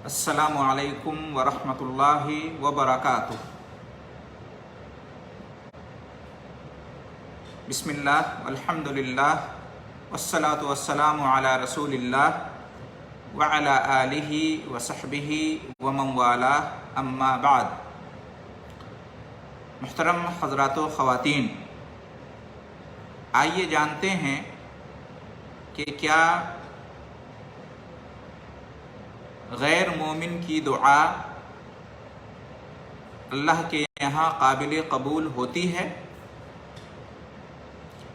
السلام علیکم ورحمۃ اللہ وبرکاتہ۔ بسم اللہ والحمد للہ والصلاة والسلام علی رسول اللہ وعلی آلہ وصحبہ ومن والاہ، اما بعد۔ محترم حضرات و خواتین، آئیے جانتے ہیں کہ کیا غیر مومن کی دعا اللہ کے یہاں قابل قبول ہوتی ہے؟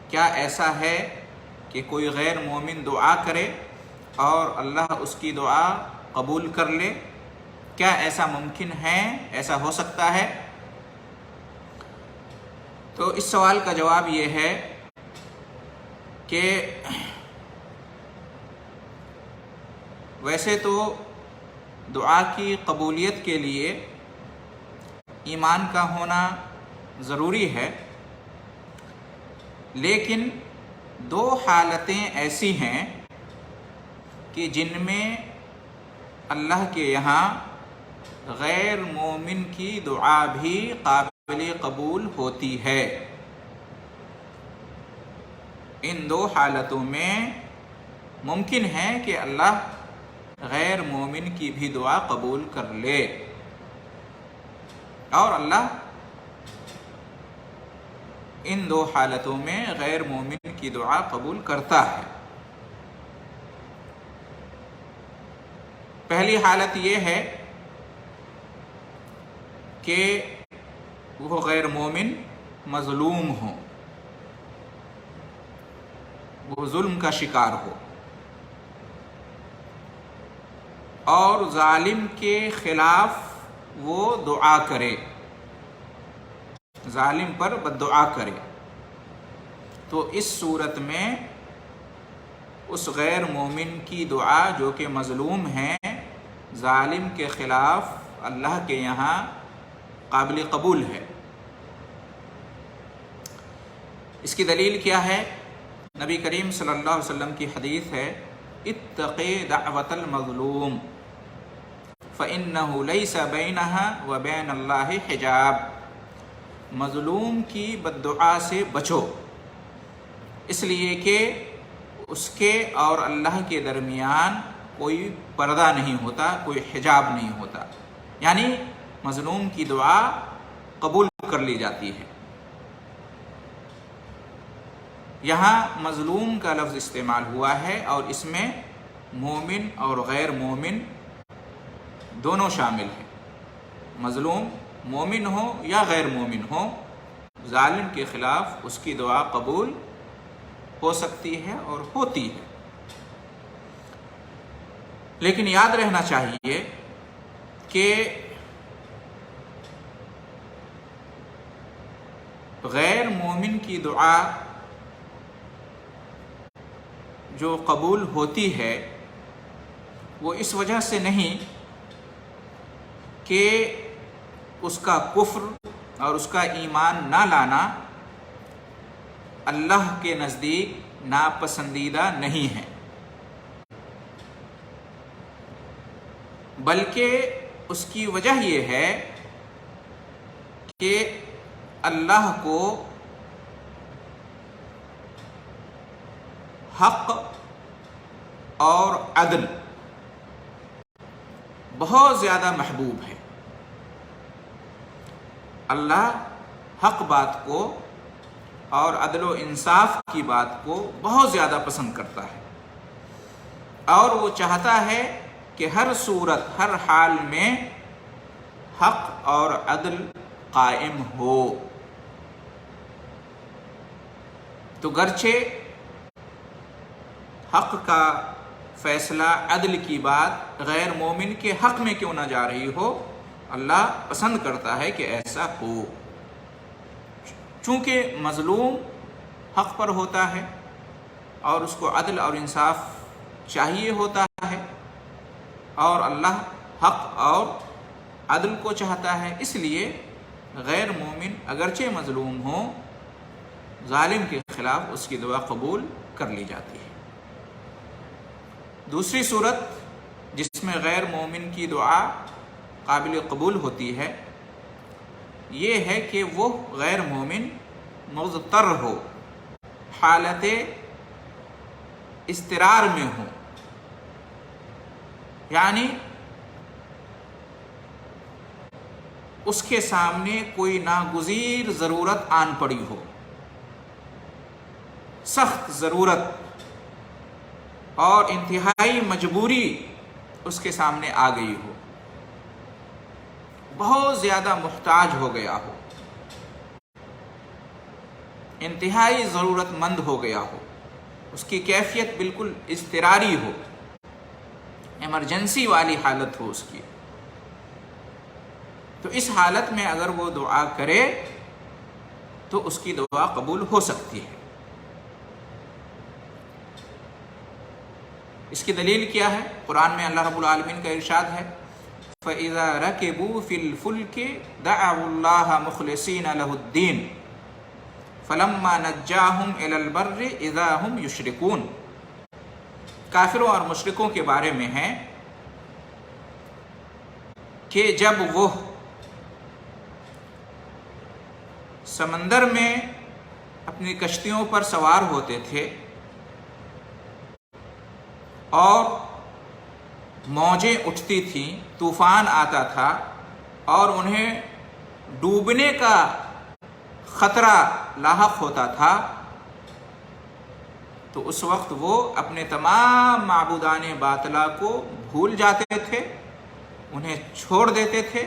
کیا ایسا ہے کہ کوئی غیر مومن دعا کرے اور اللہ اس کی دعا قبول کر لے؟ کیا ایسا ممکن ہے؟ ایسا ہو سکتا ہے؟ تو اس سوال کا جواب یہ ہے کہ ویسے تو دعا کی قبولیت کے لیے ایمان کا ہونا ضروری ہے، لیکن دو حالتیں ایسی ہیں کہ جن میں اللہ کے یہاں غیر مومن کی دعا بھی قابل قبول ہوتی ہے۔ ان دو حالتوں میں ممکن ہے کہ اللہ غیر مومن کی بھی دعا قبول کر لے، اور اللہ ان دو حالتوں میں غیر مومن کی دعا قبول کرتا ہے۔ پہلی حالت یہ ہے کہ وہ غیر مومن مظلوم ہو، وہ ظلم کا شکار ہو اور ظالم کے خلاف وہ دعا کرے، ظالم پر بددعا کرے، تو اس صورت میں اس غیر مومن کی دعا جو کہ مظلوم ہے، ظالم کے خلاف، اللہ کے یہاں قابل قبول ہے۔ اس کی دلیل کیا ہے؟ نبی کریم صلی اللہ علیہ وسلم کی حدیث ہے، اتقِ دعوت المظلوم فإنہ لیس بینہا وبین اللہ حجاب۔ مظلوم کی بددعا سے بچو، اس لیے کہ اس کے اور اللہ کے درمیان کوئی پردہ نہیں ہوتا، کوئی حجاب نہیں ہوتا، یعنی مظلوم کی دعا قبول کر لی جاتی ہے۔ یہاں مظلوم کا لفظ استعمال ہوا ہے اور اس میں مومن اور غیر مومن دونوں شامل ہیں۔ مظلوم مومن ہو یا غیر مومن ہو، ظالم کے خلاف اس کی دعا قبول ہو سکتی ہے اور ہوتی ہے۔ لیکن یاد رہنا چاہیے کہ غیر مومن کی دعا جو قبول ہوتی ہے وہ اس وجہ سے نہیں کہ اس کا کفر اور اس کا ایمان نہ لانا اللہ کے نزدیک ناپسندیدہ نہیں ہے، بلکہ اس کی وجہ یہ ہے کہ اللہ کو حق اور عدل بہت زیادہ محبوب ہے۔ اللہ حق بات کو اور عدل و انصاف کی بات کو بہت زیادہ پسند کرتا ہے، اور وہ چاہتا ہے کہ ہر صورت، ہر حال میں حق اور عدل قائم ہو۔ تو گرچہ حق کا فیصلہ، عدل کی بات غیر مومن کے حق میں کیوں نہ جا رہی ہو، اللہ پسند کرتا ہے کہ ایسا ہو، چونکہ مظلوم حق پر ہوتا ہے اور اس کو عدل اور انصاف چاہیے ہوتا ہے، اور اللہ حق اور عدل کو چاہتا ہے، اس لیے غیر مومن اگرچہ مظلوم ہو، ظالم کے خلاف اس کی دعا قبول کر لی جاتی ہے۔ دوسری صورت جس میں غیر مومن کی دعا قابل قبول ہوتی ہے یہ ہے کہ وہ غیر مومن مضطر ہو، حالت اضطرار میں ہو، یعنی اس کے سامنے کوئی ناگزیر ضرورت آن پڑی ہو، سخت ضرورت اور انتہائی مجبوری اس کے سامنے آ گئی ہو، بہت زیادہ محتاج ہو گیا ہو، انتہائی ضرورت مند ہو گیا ہو، اس کی کیفیت بالکل اضطراری ہو، ایمرجنسی والی حالت ہو اس کی، تو اس حالت میں اگر وہ دعا کرے تو اس کی دعا قبول ہو سکتی ہے۔ اس کی دلیل کیا ہے؟ قرآن میں اللہ رب العالمین کا ارشاد ہے فَإِذَا رَكِبُوا فِي الْفُلْكِ دَعَوُا اللَّهَ مُخْلِصِينَ لَهُ الدِّينَ فَلَمَّا نَجَّاهُمْ إِلَى الْبَرِّ إِذَا هُمْ يُشْرِكُونَ۔ کافروں اور مشرکوں کے بارے میں ہے کہ جب وہ سمندر میں اپنی کشتیوں پر سوار ہوتے تھے اور موجیں اٹھتی تھیں، طوفان آتا تھا اور انہیں ڈوبنے کا خطرہ لاحق ہوتا تھا، تو اس وقت وہ اپنے تمام معبودان باطلہ کو بھول جاتے تھے، انہیں چھوڑ دیتے تھے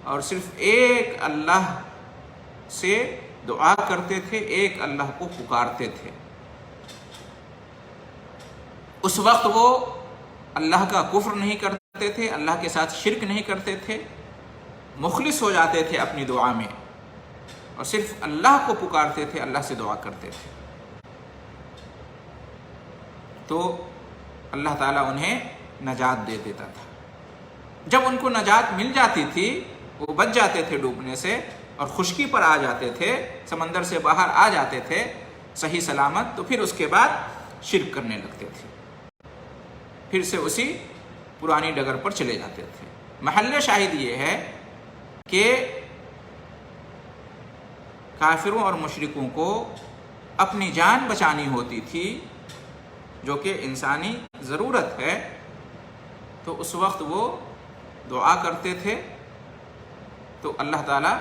اور صرف ایک اللہ سے دعا کرتے تھے، ایک اللہ کو پکارتے تھے۔ اس وقت وہ اللہ کا کفر نہیں کرتے تھے، اللہ کے ساتھ شرک نہیں کرتے تھے، مخلص ہو جاتے تھے اپنی دعا میں اور صرف اللہ کو پکارتے تھے، اللہ سے دعا کرتے تھے، تو اللہ تعالیٰ انہیں نجات دے دیتا تھا۔ جب ان کو نجات مل جاتی تھی، وہ بچ جاتے تھے ڈوبنے سے اور خشکی پر آ جاتے تھے، سمندر سے باہر آ جاتے تھے صحیح سلامت، تو پھر اس کے بعد شرک کرنے لگتے تھے، پھر سے اسی پرانی ڈگر پر چلے جاتے تھے۔ محل شاہد یہ ہے کہ کافروں اور مشرکوں کو اپنی جان بچانی ہوتی تھی جو کہ انسانی ضرورت ہے، تو اس وقت وہ دعا کرتے تھے تو اللہ تعالیٰ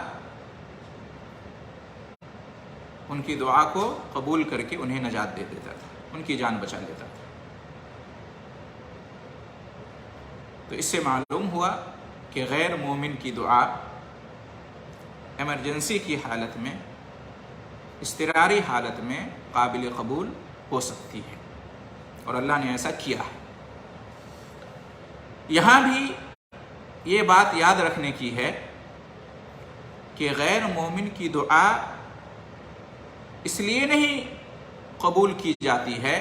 ان کی دعا کو قبول کر کے انہیں نجات دے دیتا تھا، ان کی جان بچا لیتا تھا۔ تو اس سے معلوم ہوا کہ غیر مومن کی دعا ایمرجنسی کی حالت میں، اضطراری حالت میں قابل قبول ہو سکتی ہے، اور اللہ نے ایسا کیا ہے۔ یہاں بھی یہ بات یاد رکھنے کی ہے کہ غیر مومن کی دعا اس لیے نہیں قبول کی جاتی ہے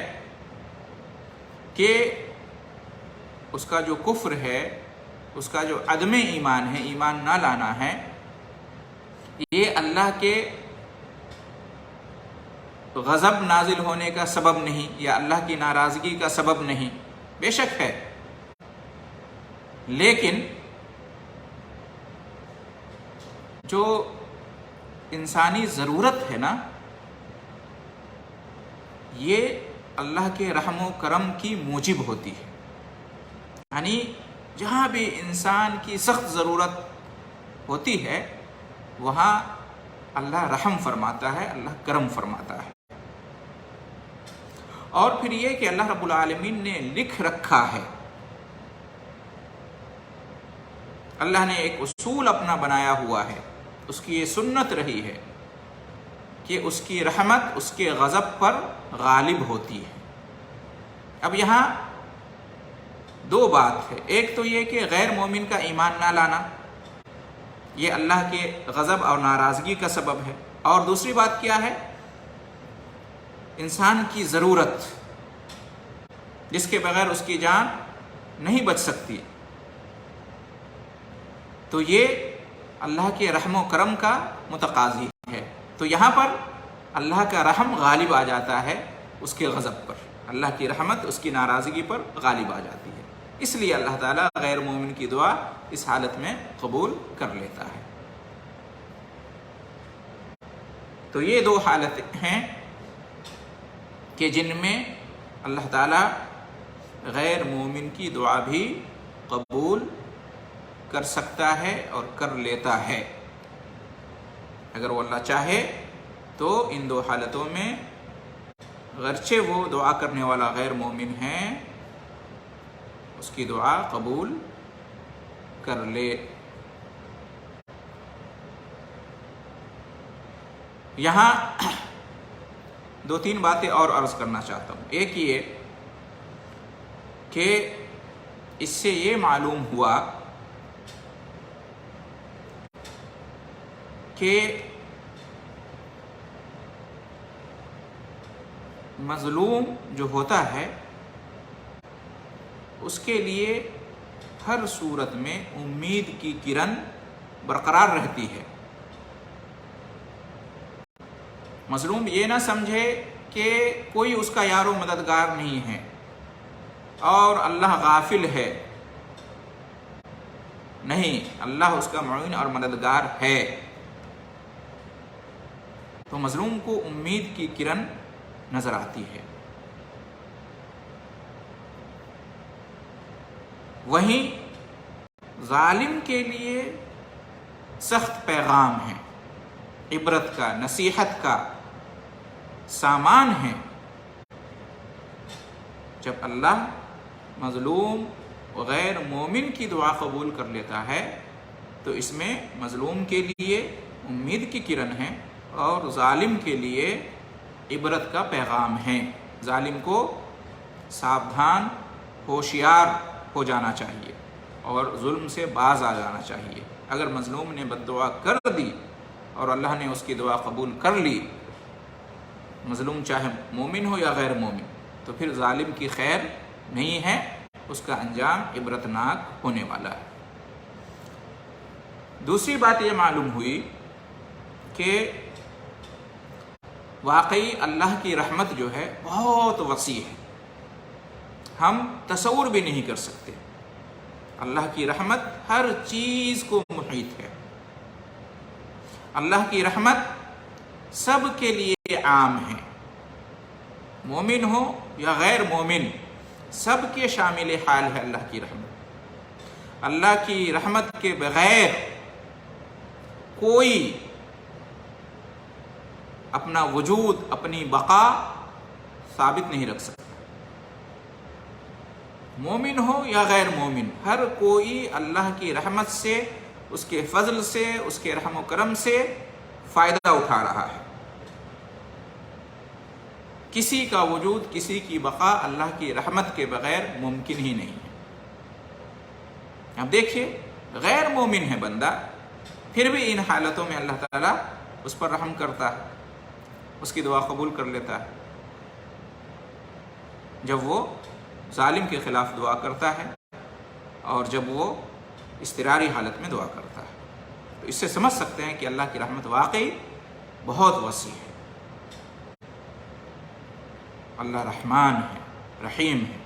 کہ اس کا جو کفر ہے، اس کا جو عدم ایمان ہے، ایمان نہ لانا ہے، یہ اللہ کے غضب نازل ہونے کا سبب نہیں یا اللہ کی ناراضگی کا سبب نہیں، بے شک ہے، لیکن جو انسانی ضرورت ہے نا، یہ اللہ کے رحم و کرم کی موجب ہوتی ہے، یعنی جہاں بھی انسان کی سخت ضرورت ہوتی ہے وہاں اللہ رحم فرماتا ہے، اللہ کرم فرماتا ہے۔ اور پھر یہ کہ اللہ رب العالمین نے لکھ رکھا ہے، اللہ نے ایک اصول اپنا بنایا ہوا ہے، اس کی یہ سنت رہی ہے کہ اس کی رحمت اس کے غضب پر غالب ہوتی ہے۔ اب یہاں دو بات ہے، ایک تو یہ کہ غیر مومن کا ایمان نہ لانا یہ اللہ کے غضب اور ناراضگی کا سبب ہے، اور دوسری بات کیا ہے؟ انسان کی ضرورت جس کے بغیر اس کی جان نہیں بچ سکتی، تو یہ اللہ کے رحم و کرم کا متقاضی ہے۔ تو یہاں پر اللہ کا رحم غالب آ جاتا ہے اس کے غضب پر، اللہ کی رحمت اس کی ناراضگی پر غالب آ جاتی ہے۔ اس لیے اللہ تعالیٰ غیر مومن کی دعا اس حالت میں قبول کر لیتا ہے۔ تو یہ دو حالتیں ہیں کہ جن میں اللہ تعالیٰ غیر مومن کی دعا بھی قبول کر سکتا ہے اور کر لیتا ہے۔ اگر وہ اللہ چاہے تو ان دو حالتوں میں اگرچہ وہ دعا کرنے والا غیر مومن ہے، اس کی دعا قبول کر لے۔ یہاں دو تین باتیں اور عرض کرنا چاہتا ہوں۔ ایک یہ کہ اس سے یہ معلوم ہوا کہ مظلوم جو ہوتا ہے اس کے لیے ہر صورت میں امید کی کرن برقرار رہتی ہے۔ مظلوم یہ نہ سمجھے کہ کوئی اس کا یار و مددگار نہیں ہے اور اللہ غافل ہے، نہیں، اللہ اس کا معین اور مددگار ہے۔ تو مظلوم کو امید کی کرن نظر آتی ہے۔ وہیں ظالم کے لیے سخت پیغام ہے، عبرت کا، نصیحت کا سامان ہے۔ جب اللہ مظلوم غیر مومن کی دعا قبول کر لیتا ہے تو اس میں مظلوم کے لیے امید کی کرن ہے اور ظالم کے لیے عبرت کا پیغام ہے۔ ظالم کو ساودھان، ہوشیار ہو جانا چاہیے اور ظلم سے باز آ جانا چاہیے۔ اگر مظلوم نے بد دعا کر دی اور اللہ نے اس کی دعا قبول کر لی، مظلوم چاہے مومن ہو یا غیر مومن، تو پھر ظالم کی خیر نہیں ہے، اس کا انجام عبرتناک ہونے والا ہے۔ دوسری بات یہ معلوم ہوئی کہ واقعی اللہ کی رحمت جو ہے بہت وسیع ہے، ہم تصور بھی نہیں کر سکتے۔ اللہ کی رحمت ہر چیز کو محیط ہے۔ اللہ کی رحمت سب کے لیے عام ہے، مومن ہو یا غیر مومن، سب کے شامل حال ہے اللہ کی رحمت۔ اللہ کی رحمت کے بغیر کوئی اپنا وجود، اپنی بقا ثابت نہیں رکھ سکتا۔ مومن ہو یا غیر مومن، ہر کوئی اللہ کی رحمت سے، اس کے فضل سے، اس کے رحم و کرم سے فائدہ اٹھا رہا ہے۔ کسی کا وجود، کسی کی بقا اللہ کی رحمت کے بغیر ممکن ہی نہیں ہے۔ اب دیکھیے، غیر مومن ہے بندہ، پھر بھی ان حالتوں میں اللہ تعالیٰ اس پر رحم کرتا ہے، اس کی دعا قبول کر لیتا ہے۔ جب وہ ظالم کے خلاف دعا کرتا ہے اور جب وہ اضطراری حالت میں دعا کرتا ہے، تو اس سے سمجھ سکتے ہیں کہ اللہ کی رحمت واقعی بہت وسیع ہے۔ اللہ رحمان ہے، رحیم ہے،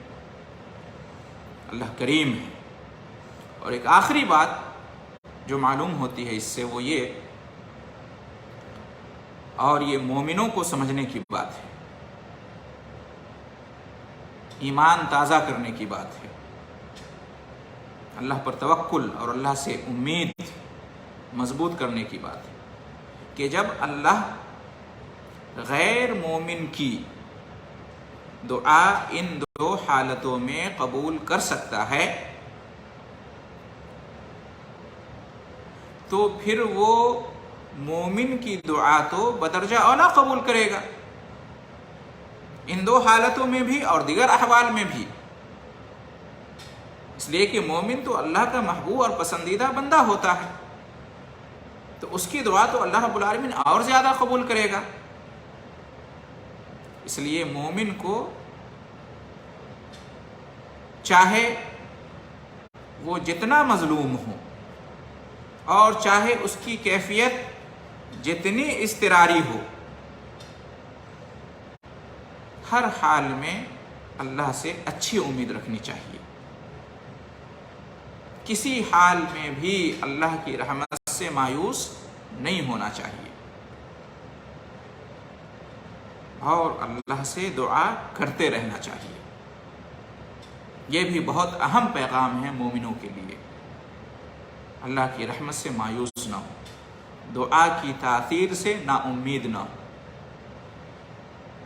اللہ کریم ہے۔ اور ایک آخری بات جو معلوم ہوتی ہے اس سے وہ یہ، اور یہ مومنوں کو سمجھنے کی بات ہے، ایمان تازہ کرنے کی بات ہے، اللہ پر توکل اور اللہ سے امید مضبوط کرنے کی بات ہے کہ جب اللہ غیر مومن کی دعا ان دو حالتوں میں قبول کر سکتا ہے تو پھر وہ مومن کی دعا تو بدرجہ اولا قبول کرے گا، ان دو حالتوں میں بھی اور دیگر احوال میں بھی، اس لیے کہ مومن تو اللہ کا محبوب اور پسندیدہ بندہ ہوتا ہے، تو اس کی دعا تو اللہ رب العالمین اور زیادہ قبول کرے گا۔ اس لیے مومن کو چاہے وہ جتنا مظلوم ہو اور چاہے اس کی کیفیت جتنی اضطراری ہو، ہر حال میں اللہ سے اچھی امید رکھنی چاہیے، کسی حال میں بھی اللہ کی رحمت سے مایوس نہیں ہونا چاہیے اور اللہ سے دعا کرتے رہنا چاہیے۔ یہ بھی بہت اہم پیغام ہے مومنوں کے لیے، اللہ کی رحمت سے مایوس نہ ہو، دعا کی تاثیر سے نا امید نہ ہو۔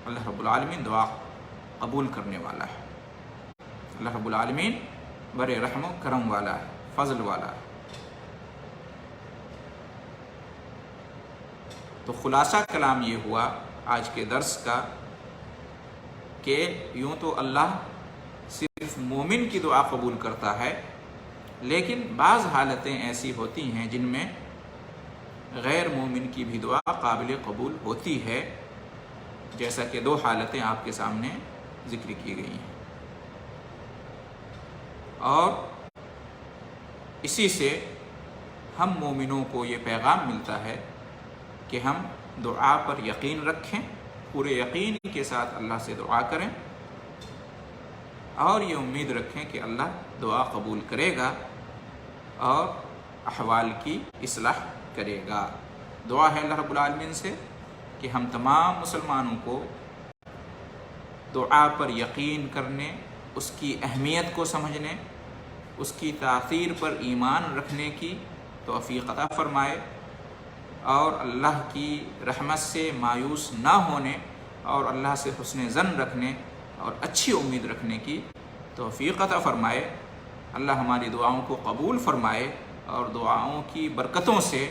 اللہ رب العالمین دعا قبول کرنے والا ہے، اللہ رب العالمین بڑے رحم و کرم والا ہے، فضل والا ہے۔ تو خلاصہ کلام یہ ہوا آج کے درس کا کہ یوں تو اللہ صرف مومن کی دعا قبول کرتا ہے، لیکن بعض حالتیں ایسی ہوتی ہیں جن میں غیر مومن کی بھی دعا قابل قبول ہوتی ہے، جیسا کہ 2 حالتیں آپ کے سامنے ذکر کی گئی ہیں۔ اور اسی سے ہم مومنوں کو یہ پیغام ملتا ہے کہ ہم دعا پر یقین رکھیں، پورے یقین کے ساتھ اللہ سے دعا کریں اور یہ امید رکھیں کہ اللہ دعا قبول کرے گا اور احوال کی اصلاح کرے گا۔ دعا ہے اللہ رب العالمین سے کہ ہم تمام مسلمانوں کو دعا پر یقین کرنے، اس کی اہمیت کو سمجھنے، اس کی تاثیر پر ایمان رکھنے کی توفیق عطا فرمائے اور اللہ کی رحمت سے مایوس نہ ہونے اور اللہ سے حسن ظن رکھنے اور اچھی امید رکھنے کی توفیق عطا فرمائے۔ اللہ ہماری دعاؤں کو قبول فرمائے اور دعاؤں کی برکتوں سے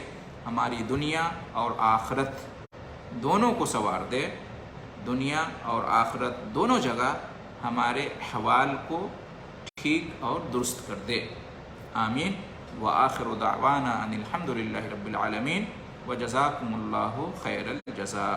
ہماری دنیا اور آخرت دونوں کو سنوار دے، دنیا اور آخرت دونوں جگہ ہمارے احوال کو ٹھیک اور درست کر دے۔ آمین۔ وآخر دعوانا ان الحمد للہ رب العالمین وجزاکم اللہ خیر الجزاء۔